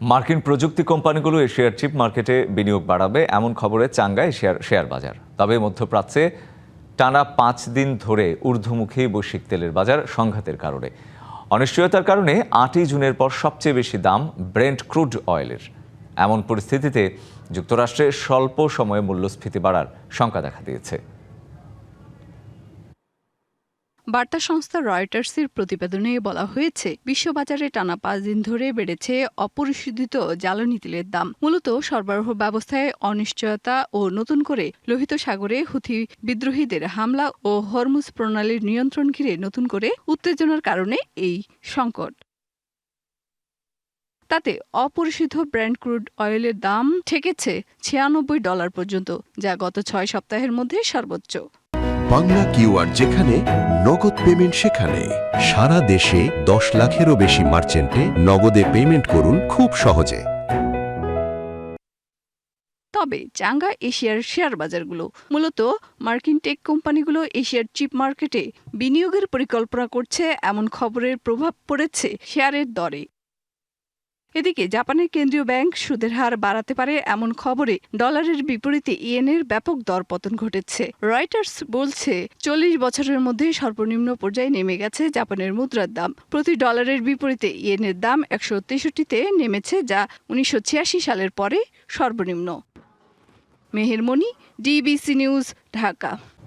মার্কিন প্রযুক্তি কোম্পানিগুলো এশিয়ার চিপ মার্কেটে বিনিয়োগ বাড়াবে এমন খবরে চাঙ্গা এশিয়ার শেয়ার বাজার। তবে মধ্যপ্রাচ্যে টানা 5 দিন ধরে ঊর্ধ্বমুখী বৈশ্বিক তেলের বাজার সংঘাতের কারণে অনিশ্চয়তার কারণে 8ই জুনের পর সবচেয়ে বেশি দাম ব্রেন্ট ক্রুড অয়েলের। এমন পরিস্থিতিতে যুক্তরাষ্ট্রে স্বল্প সময়ে মূল্যস্ফীতি বাড়ার শঙ্কা দেখা দিয়েছে। বার্তা সংস্থা রয়টার্সের প্রতিবেদনে বলা হয়েছে, বিশ্ববাজারে টানা 5 দিন ধরে বেড়েছে অপরিশোধিত জ্বালানি তেলের দাম। মূলত সরবরাহ ব্যবস্থায় অনিশ্চয়তা ও নতুন করে লোহিত সাগরে হুথি বিদ্রোহীদের হামলা ও হরমুজ প্রণালীর নিয়ন্ত্রণ ঘিরে নতুন করে উত্তেজনার কারণে এই সংকট। তাতে অপরিশোধিত ব্রেন্ট ক্রুড অয়েলের দাম ঠেকেছে $96 পর্যন্ত, যা গত 6 সপ্তাহের মধ্যে সর্বোচ্চ। বাংলা কিউআর যেখানে নগদ পেমেন্ট সেখানে। সারা দেশে 10 লাখেরও বেশি মার্চেন্টে নগদে পেমেন্ট করুন খুব সহজে। তবে চাঙ্গা এশিয়ার শেয়ার বাজারগুলো মূলত মার্কিন টেক কোম্পানিগুলো এশিয়ার চিপ মার্কেটে বিনিয়োগের পরিকল্পনা করছে এমন খবরের প্রভাব পড়েছে শেয়ারের দরে। এদিকে জাপানের কেন্দ্রীয় ব্যাংক সুদের হার বাড়াতে পারে এমন খবরে ডলারের বিপরীতে ইয়েনের ব্যাপক দরপতন ঘটেছে। রয়টার্স বলছে, 40 বছরের মধ্যে সর্বনিম্ন পর্যায়ে নেমে গেছে জাপানের মুদ্রার দাম। প্রতি ডলারের বিপরীতে ইয়েনের দাম 163-তে নেমেছে, যা 1986 সালের পরে সর্বনিম্ন। মেহের মনি, ডিবিসি নিউজ, ঢাকা।